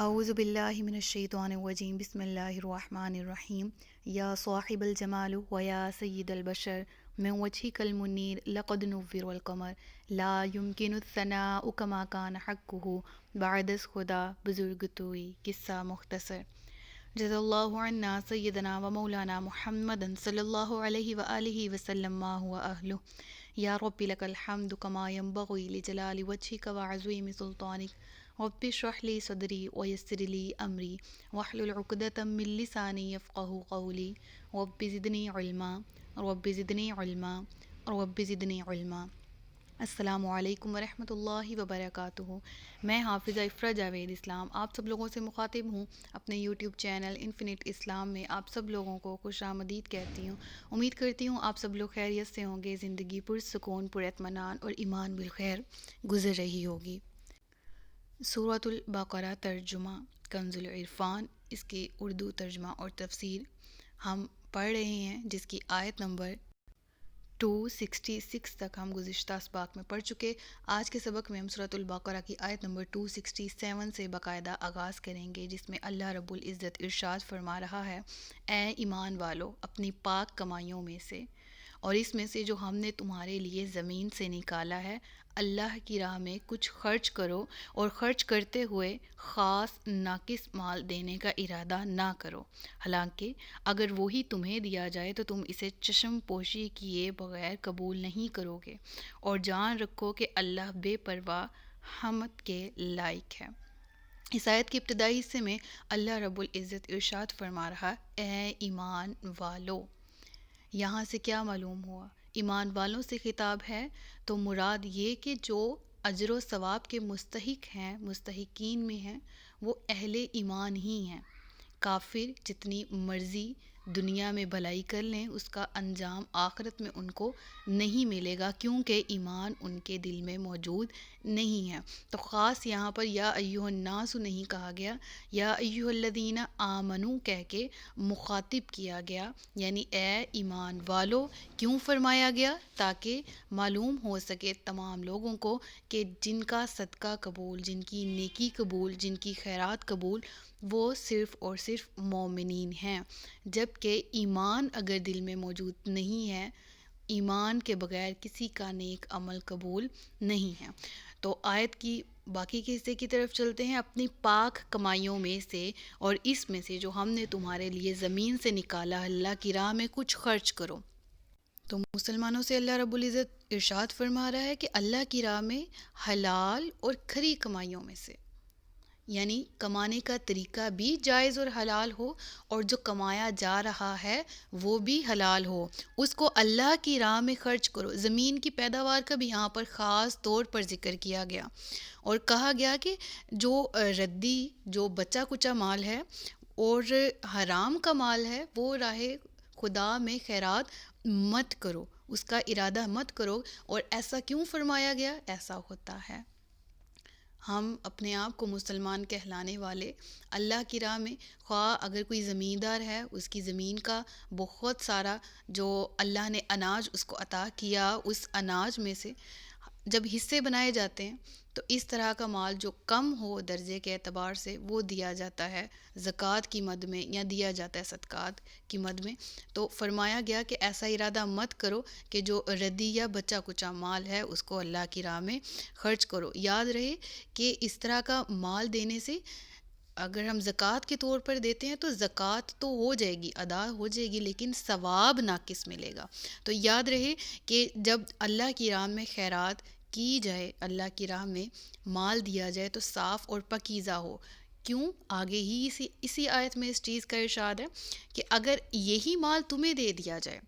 اعوذ باللہ من الشیطان الرجیم بسم اللہ الرحمن الرحیم یا صاحب الجمال و یا سید البشر من وجهک المنیر لقد نور القمر لا يمكن الثناء كما كان حقه بعد از خدا بزرگ توئی قصہ مختصر جزا اللہ عنا سیدنا و مولانا محمد صلی اللہ علیہ وآلہ وسلم ما هو اہلہ یا رب لک الحمد کما ینبغی لجلال وجهک وعظیم سلطانک رب اشرح لی صدری ویسر لی امری واحلل عقدۃ من لسانی یفقهوا قولی رب زدنی علما رب زدنی علما رب زدنی علما۔ السلام علیکم ورحمۃ اللہ وبرکاتہ۔ میں حافظہ افرا جاوید اسلام آپ سب لوگوں سے مخاطب ہوں اپنے یوٹیوب چینل انفینٹ اسلام میں۔ آپ سب لوگوں کو خوش آمدید کہتی ہوں۔ امید کرتی ہوں آپ سب لوگ خیریت سے ہوں گے، زندگی پرسکون، پر اطمینان اور ایمان بالخیر گزر رہی ہوگی۔ سورۃ البقرہ ترجمہ کنز العرفان، اس کی اردو ترجمہ اور تفسیر ہم پڑھ رہے ہیں، جس کی آیت نمبر 266 تک ہم گزشتہ اسباق میں پڑھ چکے۔ آج کے سبق میں ہم سورۃ البقرہ کی آیت نمبر 267 سے باقاعدہ آغاز کریں گے، جس میں اللہ رب العزت ارشاد فرما رہا ہے: اے ایمان والو، اپنی پاک کمائیوں میں سے اور اس میں سے جو ہم نے تمہارے لیے زمین سے نکالا ہے، اللہ کی راہ میں کچھ خرچ کرو، اور خرچ کرتے ہوئے خاص ناقص مال دینے کا ارادہ نہ کرو، حالانکہ اگر وہی تمہیں دیا جائے تو تم اسے چشم پوشی کیے بغیر قبول نہیں کرو گے، اور جان رکھو کہ اللہ بے پرواہ حمد کے لائق ہے۔ اس آیت کے ابتدائی حصے میں اللہ رب العزت ارشاد فرما رہا: اے ایمان والو۔ یہاں سے کیا معلوم ہوا؟ ایمان والوں سے خطاب ہے، تو مراد یہ کہ جو اجر و ثواب کے مستحق ہیں، مستحقین میں ہیں، وہ اہل ایمان ہی ہیں۔ کافر جتنی مرضی دنیا میں بھلائی کر لیں، اس کا انجام آخرت میں ان کو نہیں ملے گا، کیونکہ ایمان ان کے دل میں موجود نہیں ہے۔ تو خاص یہاں پر یا ایھا الناس نہیں کہا گیا، یا ایھا الذین آمنوا کہہ کے مخاطب کیا گیا، یعنی اے ایمان والو کیوں فرمایا گیا؟ تاکہ معلوم ہو سکے تمام لوگوں کو کہ جن کا صدقہ قبول، جن کی نیکی قبول، جن کی خیرات قبول، وہ صرف اور صرف مومنین ہیں، جبکہ ایمان اگر دل میں موجود نہیں ہے، ایمان کے بغیر کسی کا نیک عمل قبول نہیں ہے۔ تو آیت کی باقی کے حصے کی طرف چلتے ہیں۔ اپنی پاک کمائیوں میں سے اور اس میں سے جو ہم نے تمہارے لیے زمین سے نکالا، اللہ کی راہ میں کچھ خرچ کرو۔ تو مسلمانوں سے اللہ رب العزت ارشاد فرما رہا ہے کہ اللہ کی راہ میں حلال اور کھری کمائیوں میں سے، یعنی کمانے کا طریقہ بھی جائز اور حلال ہو، اور جو کمایا جا رہا ہے وہ بھی حلال ہو، اس کو اللہ کی راہ میں خرچ کرو۔ زمین کی پیداوار کا بھی یہاں پر خاص طور پر ذکر کیا گیا، اور کہا گیا کہ جو ردی، جو بچا کچا مال ہے اور حرام کا مال ہے، وہ راہ خدا میں خیرات مت کرو، اس کا ارادہ مت کرو۔ اور ایسا کیوں فرمایا گیا؟ ایسا ہوتا ہے، ہم اپنے آپ کو مسلمان کہلانے والے اللہ کی راہ میں، خواہ اگر کوئی زمیندار ہے، اس کی زمین کا بہت سارا جو اللہ نے اناج اس کو عطا کیا، اس اناج میں سے جب حصے بنائے جاتے ہیں تو اس طرح کا مال جو کم ہو درجے کے اعتبار سے، وہ دیا جاتا ہے زکوٰۃ کی مد میں، یا دیا جاتا ہے صدقات کی مد میں۔ تو فرمایا گیا کہ ایسا ارادہ مت کرو کہ جو ردی یا بچا کچا مال ہے اس کو اللہ کی راہ میں خرچ کرو۔ یاد رہے کہ اس طرح کا مال دینے سے اگر ہم زکوٰۃ کے طور پر دیتے ہیں تو زکوٰۃ تو ہو جائے گی، ادا ہو جائے گی، لیکن ثواب ناقص ملے گا۔ تو یاد رہے کہ جب اللہ کی راہ میں خیرات کی جائے، اللہ کی راہ میں مال دیا جائے تو صاف اور پاکیزہ ہو۔ کیوں؟ آگے ہی اسی آیت میں اس چیز کا ارشاد ہے کہ اگر یہی مال تمہیں دے دیا جائے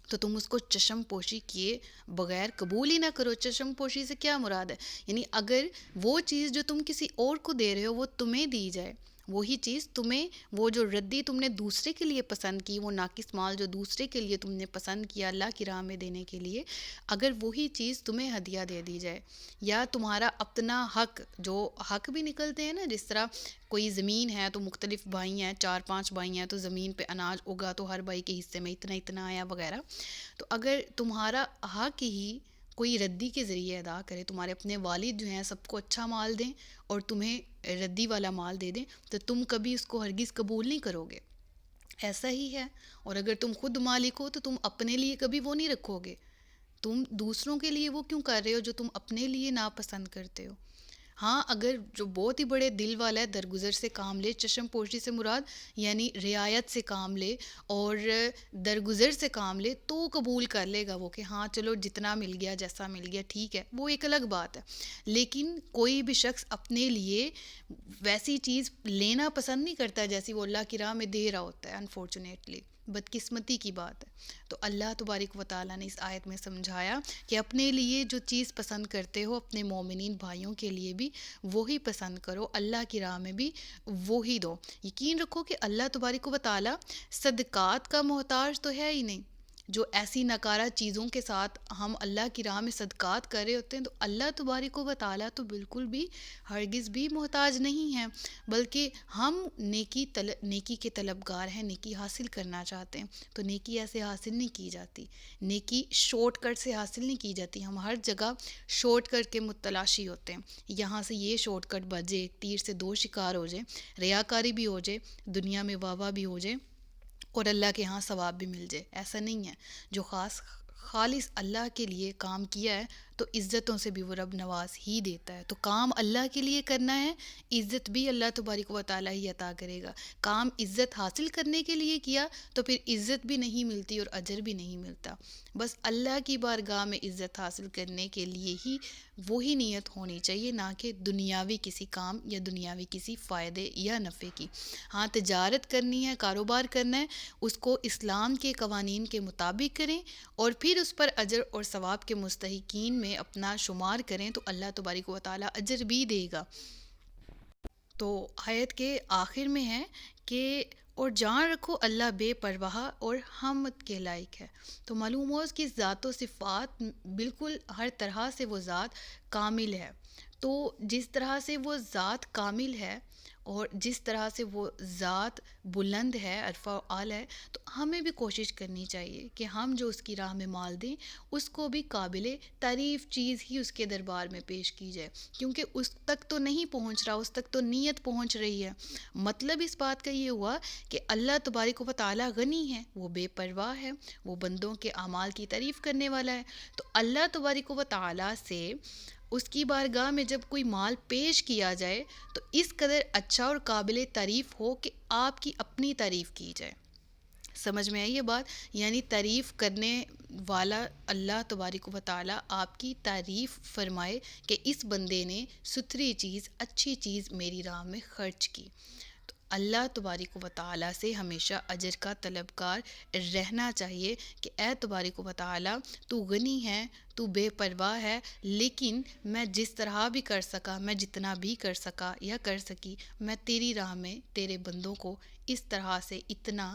تو تم اس کو چشم پوشی کیے بغیر قبول ہی نہ کرو۔ چشم پوشی سے کیا مراد ہے؟ یعنی اگر وہ چیز جو تم کسی اور کو دے رہے ہو وہ تمہیں دی جائے، وہی چیز تمہیں، وہ جو ردی تم نے دوسرے کے لیے پسند کی، وہ ناقص مال جو دوسرے کے لیے تم نے پسند کیا اللہ کی راہ میں دینے کے لیے، اگر وہی چیز تمہیں ہدیہ دے دی جائے، یا تمہارا اپنا حق، جو حق بھی نکلتے ہیں نا، جس طرح کوئی زمین ہے تو مختلف بھائی ہیں، 4-5 بھائی ہیں، تو زمین پہ اناج اگا تو ہر بھائی کے حصے میں اتنا اتنا آیا وغیرہ، تو اگر تمہارا حق ہی کوئی ردی کے ذریعے ادا کرے، تمہارے اپنے والد جو ہیں سب کو اچھا مال دیں اور تمہیں ردی والا مال دے دیں، تو تم کبھی اس کو ہرگز قبول نہیں کرو گے. ایسا ہی ہے. اور اگر تم خود مالک ہو تو تم اپنے لیے کبھی وہ نہیں رکھو گے. تم دوسروں کے لیے وہ کیوں کر رہے ہو جو تم اپنے لیے ناپسند کرتے ہو. ہاں اگر جو بہت ہی بڑے دل والا ہے درگزر سے کام لے، چشم پوشی سے مراد یعنی رعایت سے کام لے اور درگزر سے کام لے، تو قبول کر لے گا وہ کہ ہاں چلو جتنا مل گیا جیسا مل گیا ٹھیک ہے، وہ ایک الگ بات ہے. لیکن کوئی بھی شخص اپنے لیے ویسی چیز لینا پسند نہیں کرتا جیسی وہ اللہ کی راہ میں دے رہا ہوتا ہے. انفارچونیٹلی بدقسمتی کی بات ہے. تو اللہ تبارک و تعالیٰ نے اس آیت میں سمجھایا کہ اپنے لیے جو چیز پسند کرتے ہو اپنے مومنین بھائیوں کے لیے بھی وہی پسند کرو، اللہ کی راہ میں بھی وہی دو. یقین رکھو کہ اللہ تبارک و تعالیٰ صدقات کا محتاج تو ہے ہی نہیں. جو ایسی ناکارہ چیزوں کے ساتھ ہم اللہ کی راہ میں صدقات کر رہے ہوتے ہیں تو اللہ تبارک و تعالیٰ تو بالکل بھی ہرگز بھی محتاج نہیں ہیں، بلکہ ہم نیکی کے طلبگار ہیں، نیکی حاصل کرنا چاہتے ہیں. تو نیکی ایسے حاصل نہیں کی جاتی، نیکی شارٹ کٹ سے حاصل نہیں کی جاتی. ہم ہر جگہ شارٹ کٹ کے متلاشی ہوتے ہیں. یہاں سے یہ شارٹ کٹ بجے، تیر سے دو شکار ہو جائے، ریاکاری بھی ہو جائے، دنیا میں واہ واہ بھی ہو جائے اور اللہ کے ہاں ثواب بھی مل جائے. ایسا نہیں ہے. جو خالص اللہ کے لیے کام کیا ہے تو عزتوں سے بھی وہ رب نواز ہی دیتا ہے. تو کام اللہ کے لیے کرنا ہے، عزت بھی اللہ تبارک و تعالیٰ ہی عطا کرے گا. کام عزت حاصل کرنے کے لیے کیا تو پھر عزت بھی نہیں ملتی اور اجر بھی نہیں ملتا. بس اللہ کی بارگاہ میں عزت حاصل کرنے کے لیے ہی وہی نیت ہونی چاہیے، نہ کہ دنیاوی کسی کام یا دنیاوی کسی فائدے یا نفع کی. ہاں تجارت کرنی ہے، کاروبار کرنا ہے، اس کو اسلام کے قوانین کے مطابق کریں اور پھر اس پر اجر اور ثواب کے مستحقین میں اپنا شمار کریں تو اللہ تبارک و تعالیٰ اجر بھی دے گا. تو آیت کے آخر میں ہے کہ اور جان رکھو اللہ بے پرواہ اور حمد کے لائق ہے. تو معلوم ہو اس کی ذات و صفات بالکل ہر طرح سے وہ ذات کامل ہے. تو جس طرح سے وہ ذات کامل ہے اور جس طرح سے وہ ذات بلند ہے، عرفہ و اعلیٰ ہے، تو ہمیں بھی کوشش کرنی چاہیے کہ ہم جو اس کی راہ میں مال دیں اس کو بھی قابل تعریف چیز ہی اس کے دربار میں پیش کی جائے، کیونکہ اس تک تو نہیں پہنچ رہا، اس تک تو نیت پہنچ رہی ہے. مطلب اس بات کا یہ ہوا کہ اللہ تبارک و تعالیٰ غنی ہے، وہ بے پرواہ ہے، وہ بندوں کے اعمال کی تعریف کرنے والا ہے. تو اللہ تبارک و تعالیٰ سے اس کی بارگاہ میں جب کوئی مال پیش کیا جائے تو اس قدر اچھا اور قابل تعریف ہو کہ آپ کی اپنی تعریف کی جائے. سمجھ میں آئی یہ بات؟ یعنی تعریف کرنے والا اللہ تبارک و تعالیٰ آپ کی تعریف فرمائے کہ اس بندے نے ستھری چیز، اچھی چیز میری راہ میں خرچ کی. تو اللہ تبارک و تعالیٰ سے ہمیشہ اجر کا طلبگار رہنا چاہیے کہ اے تبارک و تعالیٰ تو غنی ہے، تو بے پرواہ ہے، لیکن میں جس طرح بھی کر سکا، میں جتنا بھی کر سکا یا کر سکی، میں تیری راہ میں تیرے بندوں کو اس طرح سے اتنا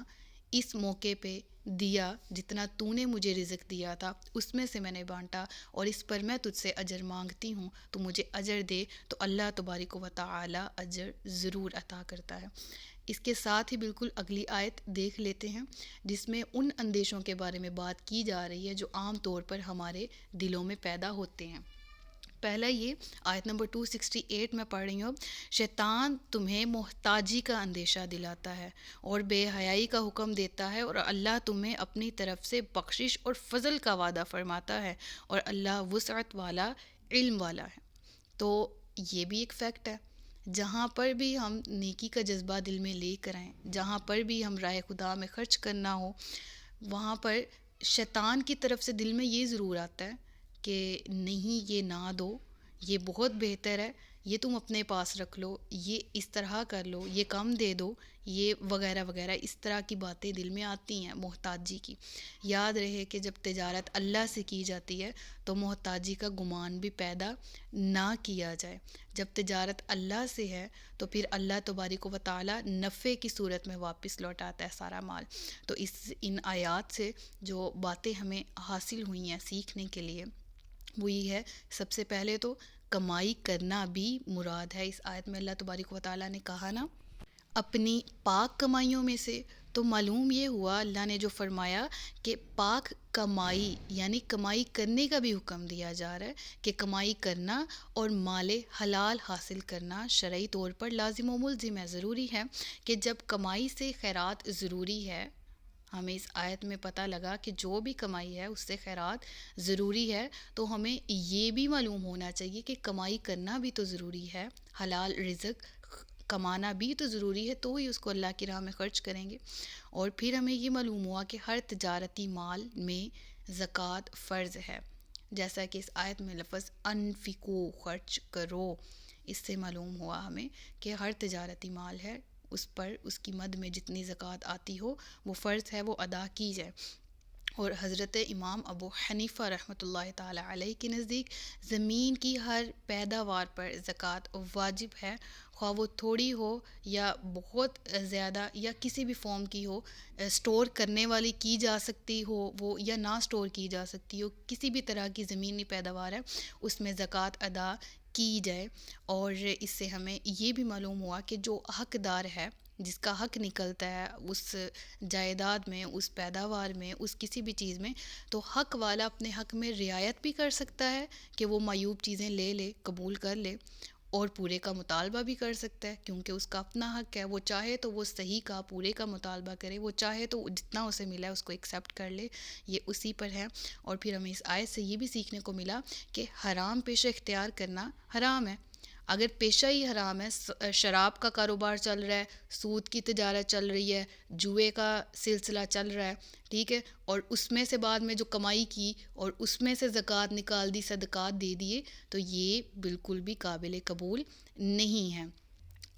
اس موقع پہ دیا جتنا تو نے مجھے رزق دیا تھا اس میں سے میں نے بانٹا، اور اس پر میں تجھ سے اجر مانگتی ہوں، تو مجھے اجر دے. تو اللہ تبارک و تعالیٰ اجر ضرور عطا کرتا ہے. اس کے ساتھ ہی بالکل اگلی آیت دیکھ لیتے ہیں جس میں ان اندیشوں کے بارے میں بات کی جا رہی ہے جو عام طور پر ہمارے دلوں میں پیدا ہوتے ہیں. پہلا یہ آیت نمبر 268 میں پڑھ رہی ہوں. شیطان تمہیں محتاجی کا اندیشہ دلاتا ہے اور بے حیائی کا حکم دیتا ہے، اور اللہ تمہیں اپنی طرف سے بخشش اور فضل کا وعدہ فرماتا ہے، اور اللہ وسعت والا، علم والا ہے. تو یہ بھی ایک فیکٹ ہے. جہاں پر بھی ہم نیکی کا جذبہ دل میں لے کر آئیں، جہاں پر بھی ہم راہ خدا میں خرچ کرنا ہو، وہاں پر شیطان کی طرف سے دل میں یہ ضرور آتا ہے کہ نہیں یہ نہ دو، یہ بہت بہتر ہے، یہ تم اپنے پاس رکھ لو، یہ اس طرح کر لو، یہ کم دے دو، یہ وغیرہ وغیرہ. اس طرح کی باتیں دل میں آتی ہیں محتاجی کی. یاد رہے کہ جب تجارت اللہ سے کی جاتی ہے تو محتاجی کا گمان بھی پیدا نہ کیا جائے. جب تجارت اللہ سے ہے تو پھر اللہ تبارک و تعالیٰ نفع کی صورت میں واپس لوٹاتا ہے سارا مال. تو ان آیات سے جو باتیں ہمیں حاصل ہوئی ہیں سیکھنے کے لیے وہ یہ ہے، سب سے پہلے تو کمائی کرنا بھی مراد ہے. اس آیت میں اللہ تبارک و تعالیٰ نے کہا نا اپنی پاک کمائیوں میں سے، تو معلوم یہ ہوا اللہ نے جو فرمایا کہ پاک کمائی یعنی کمائی کرنے کا بھی حکم دیا جا رہا ہے کہ کمائی کرنا اور مال حلال حاصل کرنا شرعی طور پر لازم و ملزم ہے، ضروری ہے کہ جب کمائی سے خیرات ضروری ہے، ہمیں اس آیت میں پتہ لگا کہ جو بھی کمائی ہے اس سے خیرات ضروری ہے، تو ہمیں یہ بھی معلوم ہونا چاہیے کہ کمائی کرنا بھی تو ضروری ہے، حلال رزق کمانا بھی تو ضروری ہے، تو ہی اس کو اللہ کی راہ میں خرچ کریں گے۔ اور پھر ہمیں یہ معلوم ہوا کہ ہر تجارتی مال میں زکوٰۃ فرض ہے، جیسا کہ اس آیت میں لفظ انفقو خرچ کرو، اس سے معلوم ہوا ہمیں کہ ہر تجارتی مال ہے اس پر اس کی مد میں جتنی زکوٰۃ آتی ہو وہ فرض ہے وہ ادا کی جائے۔ اور حضرت امام ابو حنیفہ رحمۃ اللہ تعالیٰ علیہ کے نزدیک زمین کی ہر پیداوار پر زکوٰۃ واجب ہے، خواہ وہ تھوڑی ہو یا بہت زیادہ یا کسی بھی فارم کی ہو، سٹور کرنے والی کی جا سکتی ہو وہ یا نہ سٹور کی جا سکتی ہو، کسی بھی طرح کی زمینی پیداوار ہے اس میں زکوٰۃ ادا کی جائے۔ اور اس سے ہمیں یہ بھی معلوم ہوا کہ جو حقدار ہے، جس کا حق نکلتا ہے اس جائیداد میں، اس پیداوار میں، اس کسی بھی چیز میں، تو حق والا اپنے حق میں رعایت بھی کر سکتا ہے کہ وہ معیوب چیزیں لے لے، قبول کر لے، اور پورے کا مطالبہ بھی کر سکتا ہے کیونکہ اس کا اپنا حق ہے، وہ چاہے تو وہ صحیح کا پورے کا مطالبہ کرے، وہ چاہے تو جتنا اسے ملا ہے اس کو ایکسیپٹ کر لے، یہ اسی پر ہے۔ اور پھر ہمیں اس آیت سے یہ بھی سیکھنے کو ملا کہ حرام پیشہ اختیار کرنا حرام ہے۔ اگر پیشہ ہی حرام ہے، شراب کا کاروبار چل رہا ہے، سود کی تجارت چل رہی ہے، جوئے کا سلسلہ چل رہا ہے، ٹھیک ہے، اور اس میں سے بعد میں جو کمائی کی اور اس میں سے زکوٰۃ نکال دی، صدقات دے دیے، تو یہ بالکل بھی قابل قبول نہیں ہے۔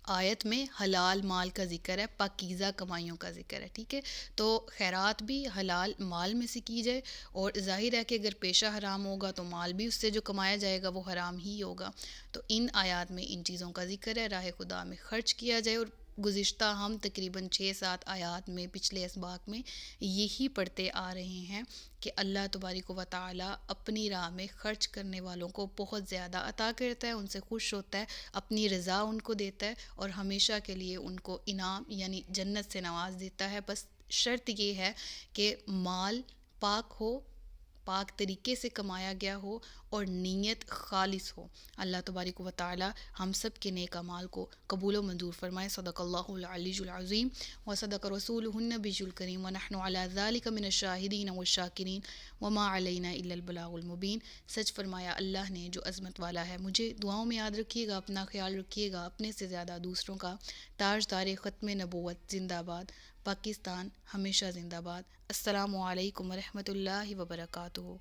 آیت میں حلال مال کا ذکر ہے، پاکیزہ کمائیوں کا ذکر ہے، ٹھیک ہے، تو خیرات بھی حلال مال میں سے کی جائے، اور ظاہر ہے کہ اگر پیشہ حرام ہوگا تو مال بھی اس سے جو کمایا جائے گا وہ حرام ہی ہوگا۔ تو ان آیات میں ان چیزوں کا ذکر ہے، راہ خدا میں خرچ کیا جائے، اور گزشتہ ہم تقریباً 6-7 آیات میں پچھلے اسباق میں یہی پڑھتے آ رہے ہیں کہ اللہ تبارک و تعالیٰ اپنی راہ میں خرچ کرنے والوں کو بہت زیادہ عطا کرتا ہے، ان سے خوش ہوتا ہے، اپنی رضا ان کو دیتا ہے، اور ہمیشہ کے لیے ان کو انعام یعنی جنت سے نواز دیتا ہے۔ بس شرط یہ ہے کہ مال پاک ہو، پاک طریقے سے کمایا گیا ہو، اور نیت خالص ہو۔ اللہ تبارک و تعالی ہم سب کے نیک اعمال کو قبول و منظور فرمائے۔ صدق اللہ العلی العظیم و صدق رسولہ النبی الکریم ونحن علی ذلک من الشاہدین والشاکرین وما علینا الا البلاغ المبین۔ سچ فرمایا اللہ نے جو عظمت والا ہے۔ مجھے دعاؤں میں یاد رکھیے گا، اپنا خیال رکھیے گا، اپنے سے زیادہ دوسروں کا۔ تاجدار ختم نبوت زندہ باد، پاکستان ہمیشہ زندہ باد۔ السلام علیکم ورحمۃ اللہ وبرکاتہ۔